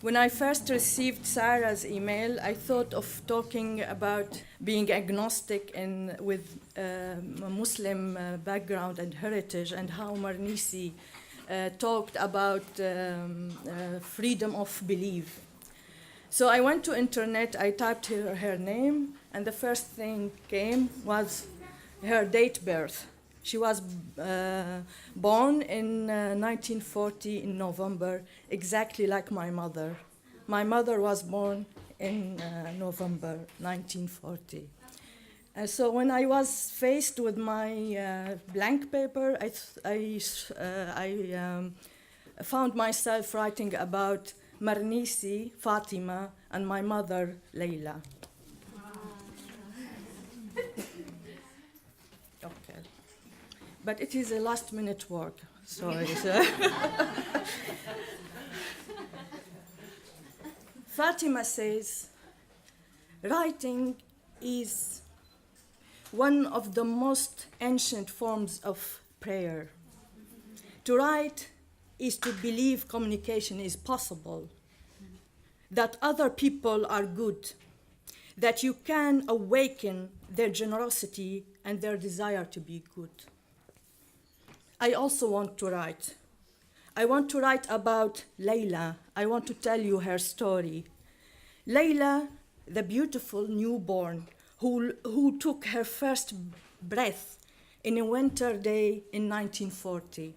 When I first received Sarah's email, I thought of talking about being agnostic and with a Muslim background and heritage, and how Mernissi talked about freedom of belief. So I went to internet, I typed her name, and the first thing came was her date birth. She was born in 1940 in November, exactly like my mother. My mother was born in November 1940. So when I was faced with my blank paper, I found myself writing about Mernissi, Fatima, and my mother, Leila. Okay. But it is a last-minute work, so it's, Fatima says, writing is one of the most ancient forms of prayer. To write is to believe communication is possible, that other people are good, that you can awaken their generosity and their desire to be good. I also want to write. I want to write about Leila. I want to tell you her story. Leila, the beautiful newborn who took her first breath in a winter day in 1940.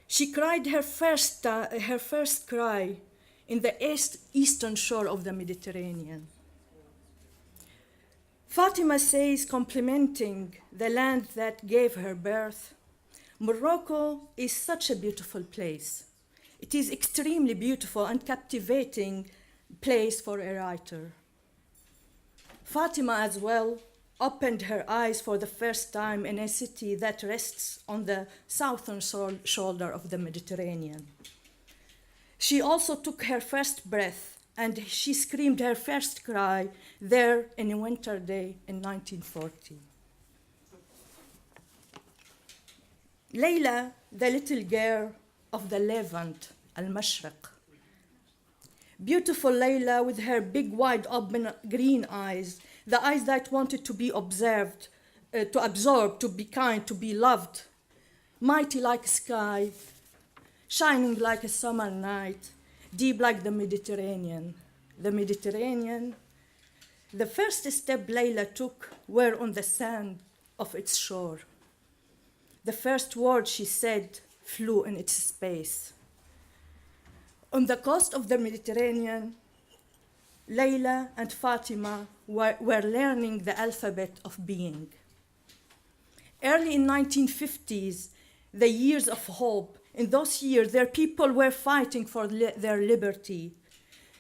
She cried her first cry in the eastern shore of the Mediterranean. Fatima says, complimenting the land that gave her birth, Morocco is such a beautiful place. It is extremely beautiful and captivating place for a writer. Fatima as well opened her eyes for the first time in a city that rests on the southern shoulder of the Mediterranean. She also took her first breath and she screamed her first cry there in a winter day in 1940. Leila, the little girl of the Levant, Al-Mashriq. Beautiful Leila with her big, wide open green eyes, the eyes that wanted to be observed, to absorb, to be kind, to be loved, mighty like sky, shining like a summer night, deep like the Mediterranean. The Mediterranean, the first step Leila took were on the sand of its shore. The first word she said flew in its space. On the coast of the Mediterranean, Leila and Fatima were learning the alphabet of being. Early in 1950s, the years of hope, in those years, their people were fighting for their liberty.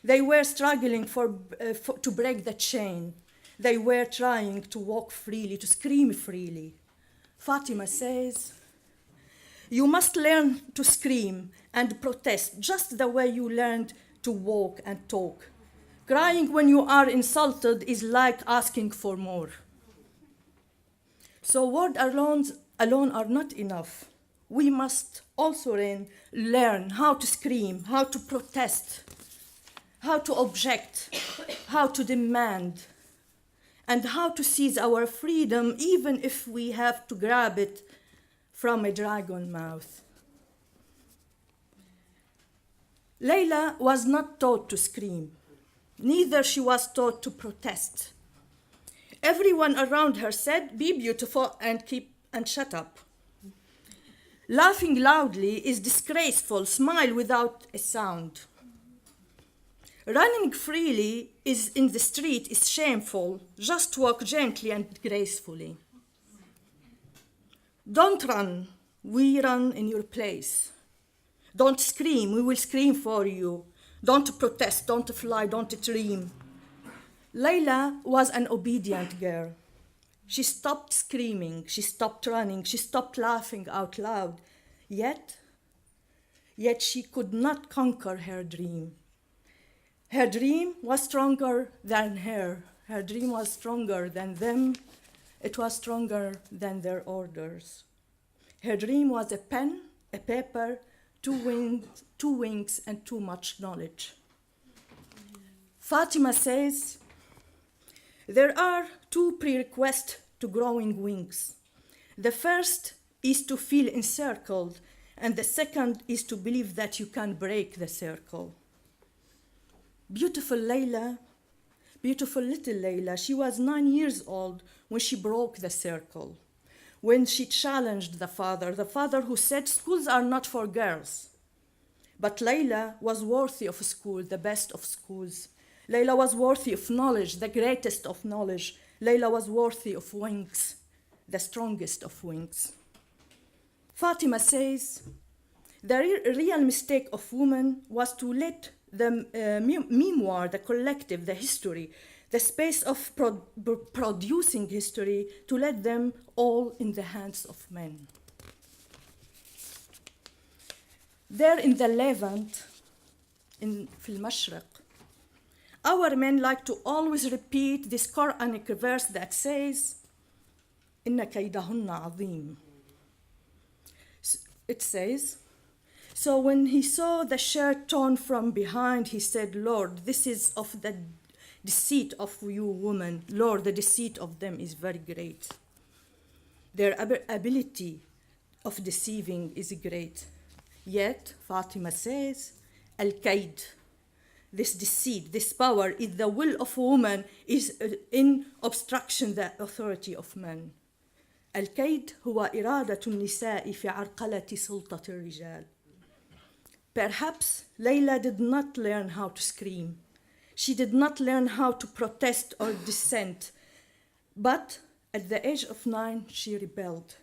They were struggling to break the chain. They were trying to walk freely, to scream freely. Fatima says, you must learn to scream and protest just the way you learned to walk and talk. Crying when you are insulted is like asking for more. So words alone are not enough. We must also learn how to scream, how to protest, how to object, how to demand, and how to seize our freedom even if we have to grab it from a dragon mouth. Leila was not taught to scream. Neither she was taught to protest. Everyone around her said, be beautiful and shut up. Laughing loudly is disgraceful. Smile without a sound. Running freely in the street is shameful. Just walk gently and gracefully. Don't run. We run in your place. Don't scream. We will scream for you. Don't protest. Don't fly. Don't dream. Leila was an obedient girl. She stopped screaming. She stopped running. She stopped laughing out loud. Yet she could not conquer her dream. Her dream was stronger than her. Her dream was stronger than them. It was stronger than their orders. Her dream was a pen, a paper, two wings, and too much knowledge. Fatima says, there are two prerequisites to growing wings. The first is to feel encircled, and the second is to believe that you can break the circle. Beautiful Layla, beautiful little Layla, she was 9 years old when she broke the circle, when she challenged the father who said schools are not for girls. But Layla was worthy of school, the best of schools. Layla was worthy of knowledge, the greatest of knowledge. Layla was worthy of wings, the strongest of wings. Fatima says, the real mistake of women was to let the memoir, the collective, the history, the space of producing history, to let them all in the hands of men. There in the Levant, في المشرق, our men like to always repeat this Quranic verse that says, إن كيدهن عظيم. It says, so when he saw the shirt torn from behind, he said, Lord, this is of the deceit of you women. Lord, the deceit of them is very great. Their ability of deceiving is great. Yet, Fatima says, al-kaid, this deceit, this power, is the will of woman, is in obstruction the authority of men. الكيد هو إرادة النساء في عرقلة سلطة الرجال. Perhaps Layla did not learn how to scream. She did not learn how to protest or dissent. But at the age of 9, she rebelled.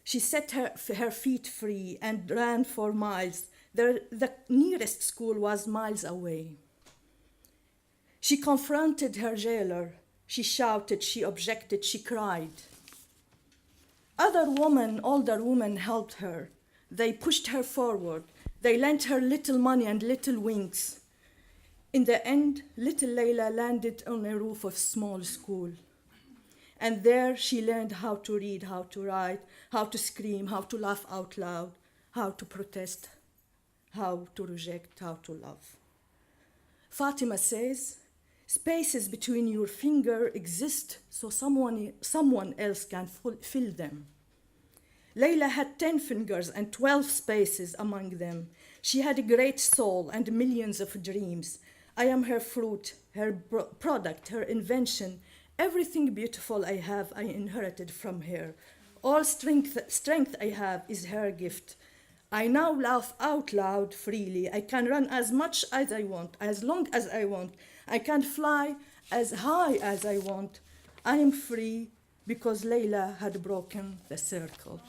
She set her feet free and ran for miles. The nearest school was miles away. She confronted her jailer. She shouted, she objected, she cried. Other women, older women, helped her. They pushed her forward. They lent her little money and little wings. In the end, little Layla landed on a roof of a small school. And there she learned how to read, how to write, how to scream, how to laugh out loud, how to protest, how to reject, how to love. Fatima says, spaces between your fingers exist so someone else can fill them. Layla had 10 fingers and 12 spaces among them. She had a great soul and millions of dreams. I am her fruit, her product, her invention. Everything beautiful I have, I inherited from her. All strength I have is her gift. I now laugh out loud freely. I can run as much as I want, as long as I want. I can fly as high as I want. I am free because Layla had broken the circle.